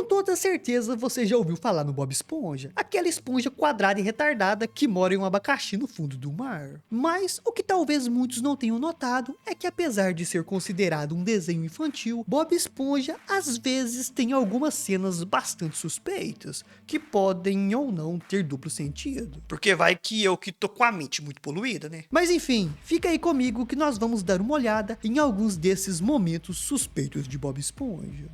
toda certeza você já ouviu falar no Bob Esponja, aquela esponja quadrada e retardada que mora em um abacaxi no fundo do mar. Mas o que talvez muitos não tenham notado é que, apesar de ser considerado um desenho infantil, Bob Esponja às vezes tem algumas cenas bastante suspeitas, que podem ou não ter duplo sentido. Porque vai que eu que tô com a mente muito poluída, né? Mas enfim, fica aí comigo que nós vamos dar uma olhada em alguns desses momentos suspeitos de Bob Esponja.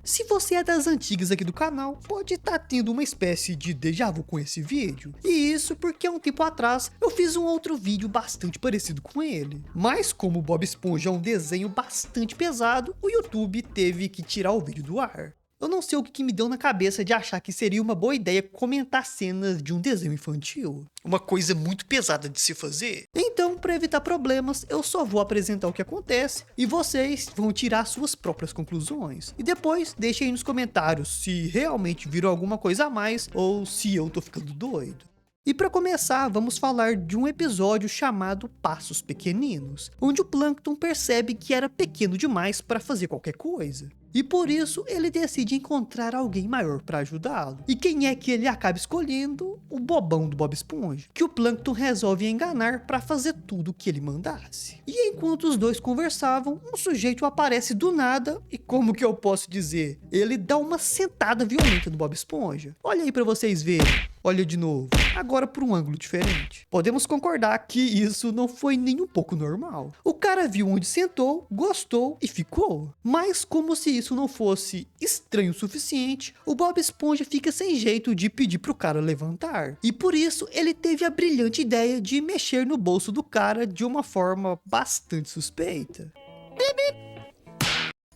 Se você é das antigas aqui do canal, pode estar tendo uma espécie de déjà vu com esse vídeo. E isso porque há um tempo atrás eu fiz um outro vídeo bastante parecido com ele. Mas como Bob Esponja é um desenho bastante pesado, o YouTube teve que tirar o vídeo do ar. Eu não sei o que me deu na cabeça de achar que seria uma boa ideia comentar cenas de um desenho infantil. Uma coisa muito pesada de se fazer. Então, para evitar problemas, eu só vou apresentar o que acontece e vocês vão tirar suas próprias conclusões. E depois, deixem aí nos comentários se realmente viram alguma coisa a mais ou se eu tô ficando doido. E para começar, vamos falar de um episódio chamado Passos Pequeninos, onde o Plankton percebe que era pequeno demais para fazer qualquer coisa. E por isso ele decide encontrar alguém maior para ajudá-lo. E quem é que ele acaba escolhendo? O bobão do Bob Esponja, que o Plankton resolve enganar para fazer tudo o que ele mandasse. E enquanto os dois conversavam, um sujeito aparece do nada e, como que eu posso dizer, ele dá uma sentada violenta no Bob Esponja. Olha aí para vocês verem. Olha de novo, agora por um ângulo diferente. Podemos concordar que isso não foi nem um pouco normal. O cara viu onde sentou, gostou e ficou. Mas como se isso não fosse estranho o suficiente, o Bob Esponja fica sem jeito de pedir pro cara levantar. E por isso ele teve a brilhante ideia de mexer no bolso do cara de uma forma bastante suspeita.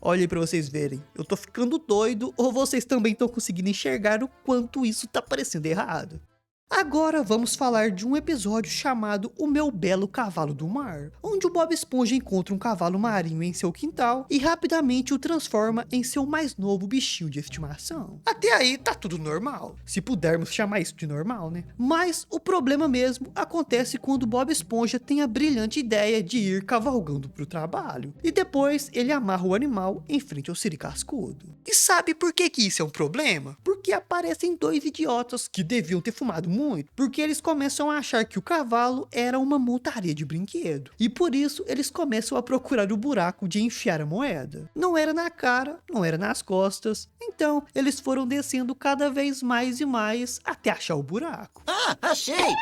Olha aí pra vocês verem, eu tô ficando doido ou vocês também estão conseguindo enxergar o quanto isso tá parecendo errado? Agora vamos falar de um episódio chamado O Meu Belo Cavalo do Mar, onde o Bob Esponja encontra um cavalo marinho em seu quintal e rapidamente o transforma em seu mais novo bichinho de estimação. Até aí tá tudo normal, se pudermos chamar isso de normal, né? Mas o problema mesmo acontece quando o Bob Esponja tem a brilhante ideia de ir cavalgando pro trabalho, e depois ele amarra o animal em frente ao Siri Cascudo. E sabe por que isso é um problema? Porque aparecem dois idiotas que deviam ter fumado muito, porque eles começam a achar que o cavalo era uma montaria de brinquedo, e por isso eles começam a procurar o buraco de enfiar a moeda. Não era na cara, não era nas costas, então eles foram descendo cada vez mais e mais até achar o buraco. Ah, achei!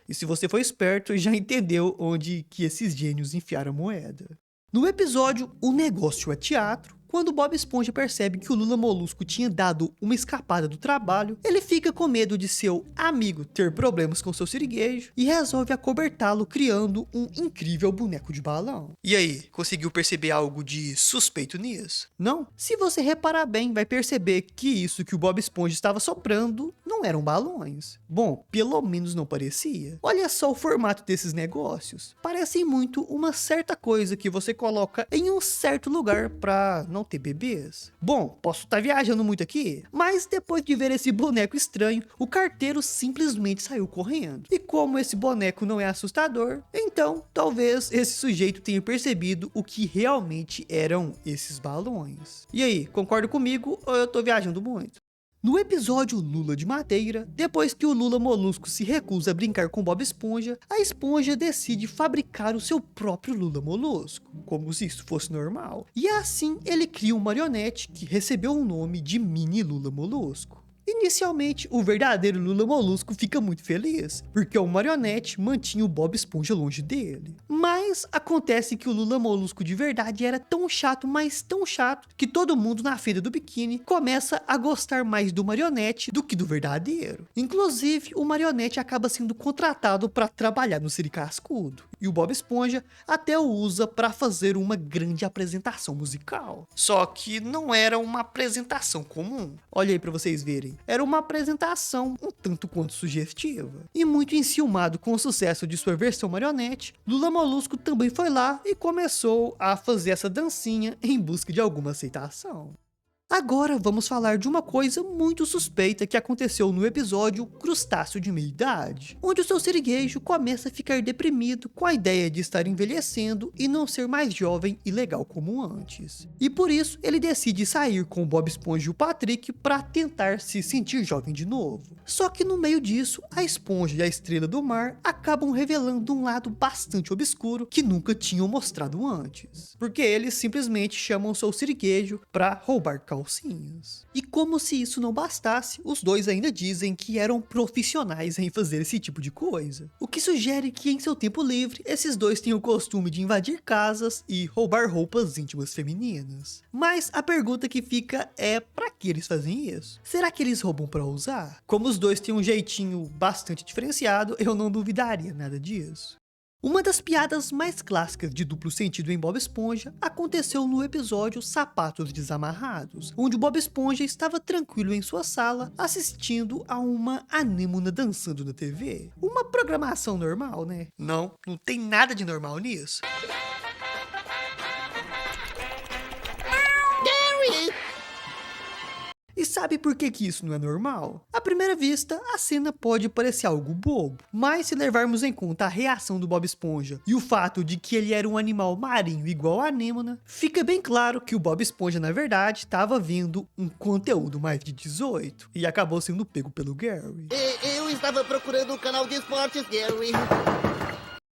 E se você for esperto, já entendeu onde que esses gênios enfiaram a moeda. No episódio O Negócio é Teatro, quando Bob Esponja percebe que o Lula Molusco tinha dado uma escapada do trabalho, ele fica com medo de seu amigo ter problemas com seu siriguejo e resolve acobertá-lo criando um incrível boneco de balão. E aí, conseguiu perceber algo de suspeito nisso? Não? Se você reparar bem, vai perceber que isso que o Bob Esponja estava soprando não eram balões. Bom, pelo menos não parecia. Olha só o formato desses negócios. Parecem muito uma certa coisa que você coloca em um certo lugar para não ter bebês. Bom, posso estar viajando muito aqui, mas depois de ver esse boneco estranho, o carteiro simplesmente saiu correndo. E como esse boneco não é assustador, então talvez esse sujeito tenha percebido o que realmente eram esses balões. E aí, concorda comigo ou eu tô viajando muito? No episódio Lula de Madeira, depois que o Lula Molusco se recusa a brincar com Bob Esponja, a esponja decide fabricar o seu próprio Lula Molusco, como se isso fosse normal. E assim ele cria um marionete que recebeu o nome de Mini Lula Molusco. Inicialmente, o verdadeiro Lula Molusco fica muito feliz, porque o marionete mantinha o Bob Esponja longe dele. Mas acontece que o Lula Molusco de verdade era tão chato, mas tão chato, que todo mundo na feira do biquíni começa a gostar mais do marionete do que do verdadeiro. Inclusive, o marionete acaba sendo contratado para trabalhar no Siri Cascudo, e o Bob Esponja até o usa para fazer uma grande apresentação musical. Só que não era uma apresentação comum. Olha aí para vocês verem. Era uma apresentação um tanto quanto sugestiva. E muito enciumado com o sucesso de sua versão marionete, Lula Molusco também foi lá e começou a fazer essa dancinha em busca de alguma aceitação. Agora vamos falar de uma coisa muito suspeita que aconteceu no episódio Crustáceo de Meia-Idade, onde o seu siriguejo começa a ficar deprimido com a ideia de estar envelhecendo e não ser mais jovem e legal como antes. E por isso ele decide sair com o Bob Esponja e o Patrick para tentar se sentir jovem de novo. Só que no meio disso, a Esponja e a Estrela do Mar acabam revelando um lado bastante obscuro que nunca tinham mostrado antes, porque eles simplesmente chamam seu siriguejo para roubar calcinhas. E como se isso não bastasse, os dois ainda dizem que eram profissionais em fazer esse tipo de coisa. O que sugere que em seu tempo livre, esses dois têm o costume de invadir casas e roubar roupas íntimas femininas. Mas a pergunta que fica é, pra que eles fazem isso? Será que eles roubam pra usar? Como os dois têm um jeitinho bastante diferenciado, eu não duvidaria nada disso. Uma das piadas mais clássicas de duplo sentido em Bob Esponja aconteceu no episódio Sapatos Desamarrados, onde o Bob Esponja estava tranquilo em sua sala assistindo a uma anêmona dançando na TV. Uma programação normal, né? Não tem nada de normal nisso. E sabe por que isso não é normal? À primeira vista, a cena pode parecer algo bobo, mas se levarmos em conta a reação do Bob Esponja e o fato de que ele era um animal marinho igual a anêmona, fica bem claro que o Bob Esponja na verdade estava vendo um conteúdo mais de 18 e acabou sendo pego pelo Gary. Eu estava procurando um canal de esportes, Gary.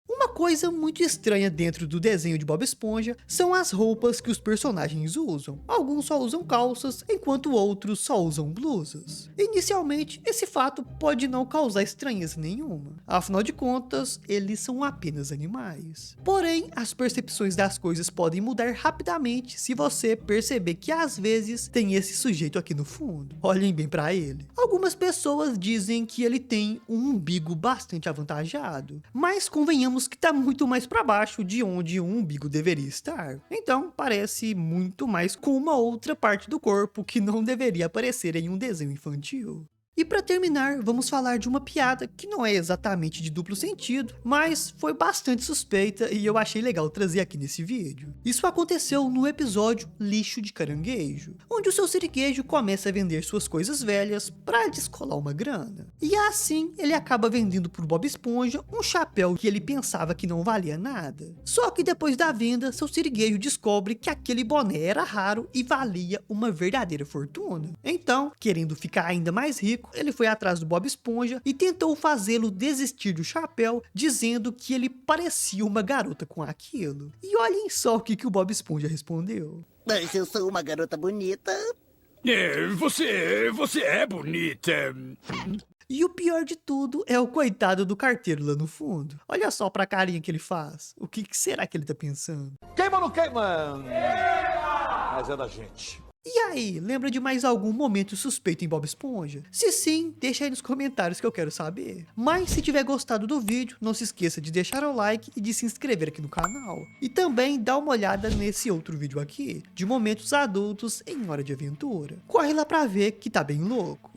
Uma coisa muito estranha dentro do desenho de Bob Esponja são as roupas que os personagens usam. Alguns só usam calças, enquanto outros só usam blusas. Inicialmente, esse fato pode não causar estranheza nenhuma. Afinal de contas, eles são apenas animais. Porém, as percepções das coisas podem mudar rapidamente se você perceber que às vezes tem esse sujeito aqui no fundo. Olhem bem para ele. Algumas pessoas dizem que ele tem um umbigo bastante avantajado, mas convenhamos que está muito mais para baixo de onde um umbigo deveria estar. Então parece muito mais com uma outra parte do corpo que não deveria aparecer em um desenho infantil. E para terminar, vamos falar de uma piada que não é exatamente de duplo sentido, mas foi bastante suspeita e eu achei legal trazer aqui nesse vídeo. Isso aconteceu no episódio Lixo de Caranguejo, onde o seu siriguejo começa a vender suas coisas velhas para descolar uma grana. E assim, ele acaba vendendo por Bob Esponja um chapéu que ele pensava que não valia nada. Só que depois da venda, seu siriguejo descobre que aquele boné era raro e valia uma verdadeira fortuna. Então, querendo ficar ainda mais rico, ele foi atrás do Bob Esponja e tentou fazê-lo desistir do chapéu, dizendo que ele parecia uma garota com aquilo. E olhem só o que o Bob Esponja respondeu. Mas eu sou uma garota bonita. Você é bonita. E o pior de tudo é o coitado do carteiro lá no fundo. Olha só pra carinha que ele faz. O que será que ele tá pensando? Queima ou não queima? Mas é da gente. E aí, lembra de mais algum momento suspeito em Bob Esponja? Se sim, deixa aí nos comentários que eu quero saber. Mas se tiver gostado do vídeo, não se esqueça de deixar o like e de se inscrever aqui no canal. E também dá uma olhada nesse outro vídeo aqui, de momentos adultos em Hora de Aventura. Corre lá pra ver que tá bem louco.